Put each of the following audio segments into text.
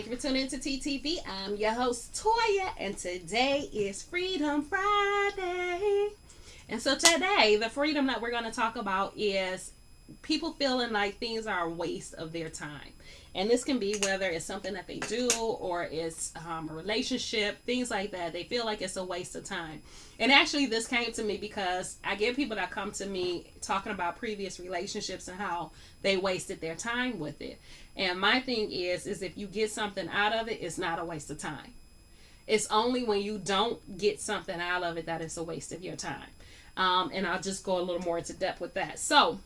Thank you for tuning into TTV. I'm your host, Toya, and today is Freedom Friday. And so today, the freedom that we're going to talk about is people feeling like things are a waste of their time. And this can be whether it's something that they do or it's a relationship, things like that. They feel like it's a waste of time. And actually, this came to me because I get people that come to me talking about previous relationships and how they wasted their time with it. And my thing is if you get something out of it, it's not a waste of time. It's only when you don't get something out of it that it's a waste of your time. And I'll just go a little more into depth with that. So,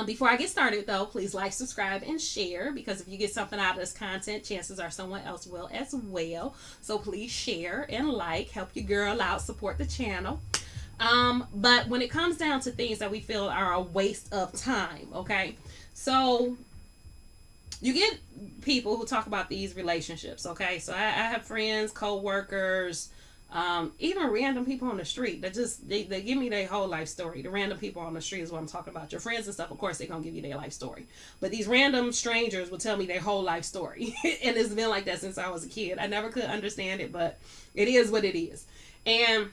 before I get started, though, please like, subscribe, and share because if you get something out of this content, chances are someone else will as well. So please share and like, help your girl out, support the channel. But when it comes down to things that we feel are a waste of time, okay? So you get people who talk about these relationships, okay? So I have friends, co-workers, even random people on the street that just they give me their whole life story. The random people on the street is what I'm talking about. Your friends and stuff, of course, they're gonna give you their life story. But these random strangers will tell me their whole life story. And it's been like that since I was a kid. I never could understand it, but it is what it is. And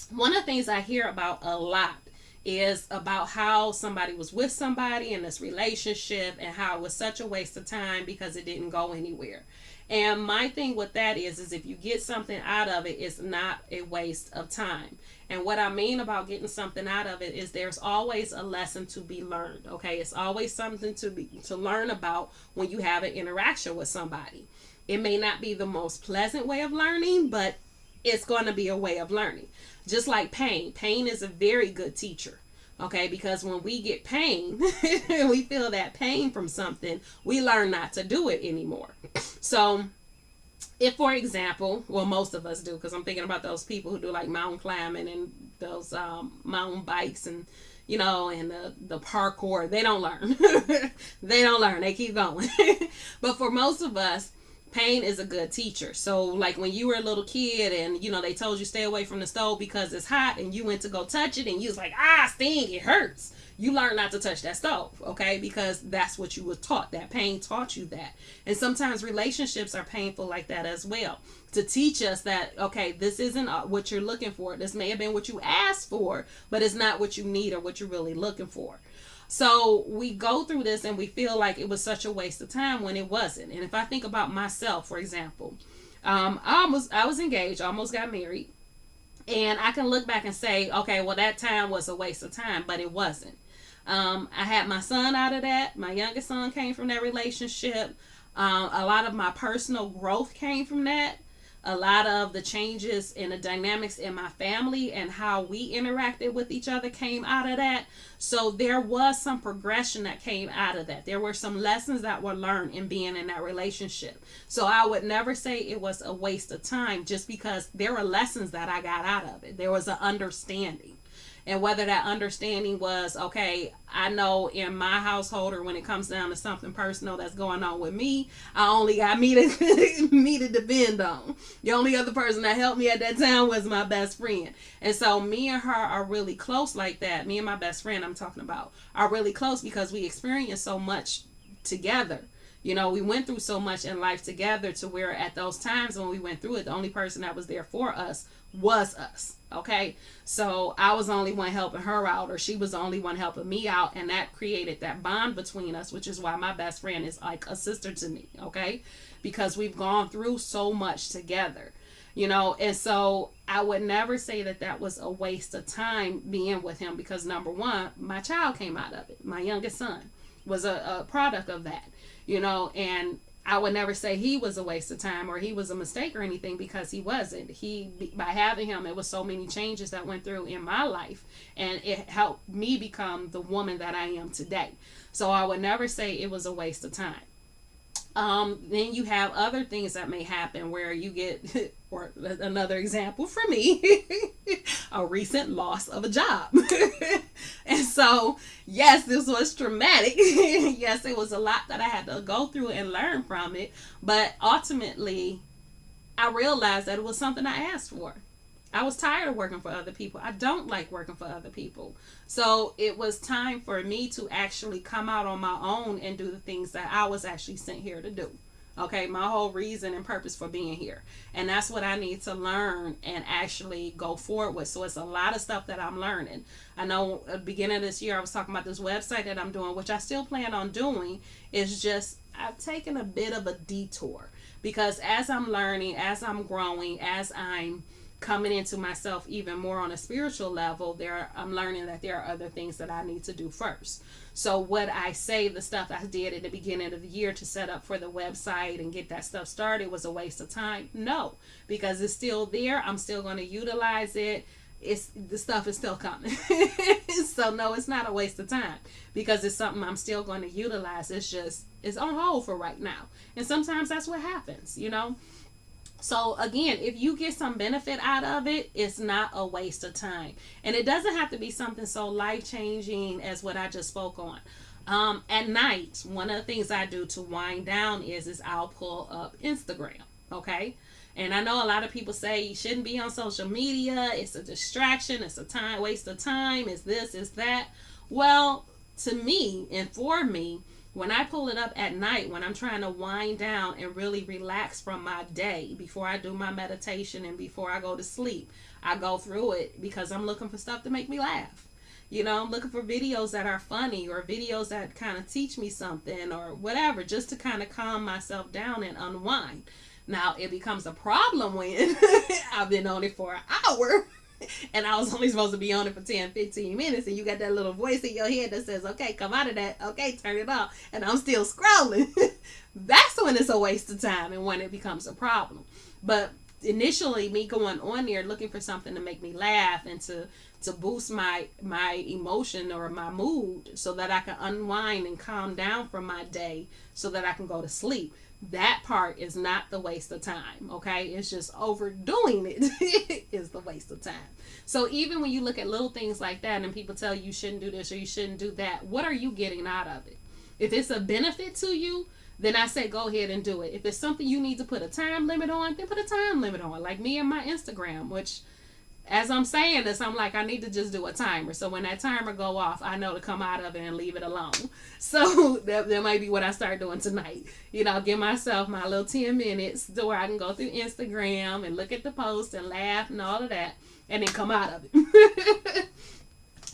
one of the things I hear about a lot is about how somebody was with somebody in this relationship and how it was such a waste of time because it didn't go anywhere. And my thing with that is if you get something out of it, it's not a waste of time. And what I mean about getting something out of it is there's always a lesson to be learned. Okay, it's always something to learn about when you have an interaction with somebody. It may not be the most pleasant way of learning, but it's going to be a way of learning. Just like pain. Pain is a very good teacher. Okay, because when we get pain, we feel that pain from something, we learn not to do it anymore. So, if for example, well, most of us do, because I'm thinking about those people who do like mountain climbing and those mountain bikes and and the parkour, they don't learn. They don't learn. They keep going. But for most of us, pain is a good teacher. So like when you were a little kid and they told you stay away from the stove because it's hot and you went to go touch it and you was like, sting, it hurts. You learn not to touch that stove, okay? Because that's what you were taught. That pain taught you that. And sometimes relationships are painful like that as well. To teach us that, okay, this isn't what you're looking for. This may have been what you asked for, but it's not what you need or what you're really looking for. So we go through this and we feel like it was such a waste of time when it wasn't. And if I think about myself, for example, I was engaged, almost got married. And I can look back and say, okay, well, that time was a waste of time, but it wasn't. I had my son out of that. My youngest son came from that relationship. A lot of my personal growth came from that. A lot of the changes in the dynamics in my family and how we interacted with each other came out of that. So there was some progression that came out of that. There were some lessons that were learned in being in that relationship. So I would never say it was a waste of time just because there were lessons that I got out of it. There was an understanding. And whether that understanding was, okay, I know in my household or when it comes down to something personal that's going on with me, I only got me to depend on. The only other person that helped me at that time was my best friend. And so me and her are really close like that. Me and my best friend I'm talking about are really close because we experienced so much together. We went through so much in life together to where at those times when we went through it, the only person that was there for us was us. Okay, so I was the only one helping her out, or she was the only one helping me out, and that created that bond between us, which is why my best friend is like a sister to me. Okay, because we've gone through so much together, and so I would never say that was a waste of time being with him because number one, my child came out of it. My youngest son was a product of that, and I would never say he was a waste of time or he was a mistake or anything because he wasn't. By having him, it was so many changes that went through in my life and it helped me become the woman that I am today. So I would never say it was a waste of time. Then you have other things that may happen where you get, or another example for me, a recent loss of a job. And so, yes, this was traumatic. Yes, it was a lot that I had to go through and learn from it. But ultimately, I realized that it was something I asked for. I was tired of working for other people. I don't like working for other people. So it was time for me to actually come out on my own and do the things that I was actually sent here to do. Okay, my whole reason and purpose for being here. And that's what I need to learn and actually go forward with. So it's a lot of stuff that I'm learning. I know at the beginning of this year I was talking about this website that I'm doing, which I still plan on doing. Is just I've taken a bit of a detour because as I'm learning, as I'm growing, as I'm coming into myself even more on a spiritual level, I'm learning that there are other things that I need to do first. So what I say, the stuff I did at the beginning of the year to set up for the website and get that stuff started was a waste of time. No, because it's still there. I'm still going to utilize it. It's the stuff is still coming. So no, it's not a waste of time because it's something I'm still going to utilize. It's on hold for right now. And sometimes that's what happens, you know. So again, if you get some benefit out of it, it's not a waste of time. And it doesn't have to be something so life changing as what I just spoke on. At night, one of the things I do to wind down is I'll pull up Instagram. Okay. And I know a lot of people say you shouldn't be on social media. It's a distraction. It's a time waste of time. It's this, it's that. Well, to me and for me, when I pull it up at night, when I'm trying to wind down and really relax from my day before I do my meditation and before I go to sleep, I go through it because I'm looking for stuff to make me laugh. You know, I'm looking for videos that are funny or videos that kind of teach me something or whatever, just to kind of calm myself down and unwind. Now, it becomes a problem when I've been on it for an hour and I was only supposed to be on it for 10, 15 minutes, and you got that little voice in your head that says, okay, come out of that, okay, turn it off, and I'm still scrolling. That's when it's a waste of time and when it becomes a problem. But initially, me going on there looking for something to make me laugh and to boost my emotion or my mood so that I can unwind and calm down from my day so that I can go to sleep. That part is not the waste of time, okay? It's just overdoing it is the waste of time. So even when you look at little things like that and people tell you shouldn't do this or you shouldn't do that, what are you getting out of it? If it's a benefit to you, then I say go ahead and do it. If it's something you need to put a time limit on, then put a time limit on. Like me and my Instagram, which as I'm saying this, I'm like, I need to just do a timer. So when that timer go off, I know to come out of it and leave it alone. So that might be what I start doing tonight. You know, give myself my little 10 minutes to where I can go through Instagram and look at the post and laugh and all of that and then come out of it.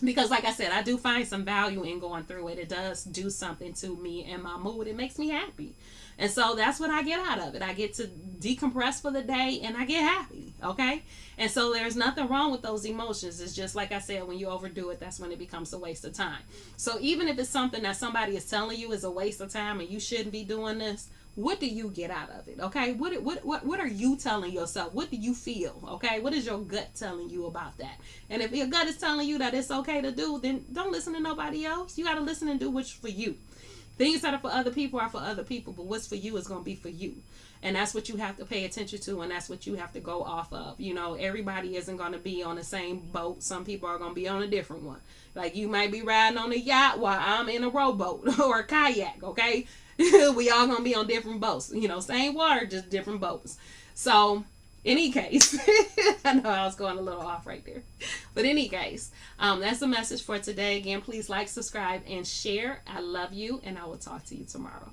Because like I said, I do find some value in going through it. It does do something to me and my mood. It makes me happy. And so that's what I get out of it. I get to decompress for the day and I get happy. Okay. And so there's nothing wrong with those emotions. It's just like I said, when you overdo it, that's when it becomes a waste of time. So even if it's something that somebody is telling you is a waste of time and you shouldn't be doing this, what do you get out of it? Okay. What are you telling yourself? What do you feel? Okay. What is your gut telling you about that? And if your gut is telling you that it's okay to do, then don't listen to nobody else. You got to listen and do what's for you. Things that are for other people are for other people, but what's for you is going to be for you. And that's what you have to pay attention to, and that's what you have to go off of. You know, everybody isn't going to be on the same boat. Some people are going to be on a different one. Like you might be riding on a yacht while I'm in a rowboat or a kayak, okay? We all going to be on different boats. You know, same water, just different boats. So any case, I know I was going a little off right there, but any case, that's the message for today. Again, please like, subscribe, and share. I love you, and I will talk to you tomorrow.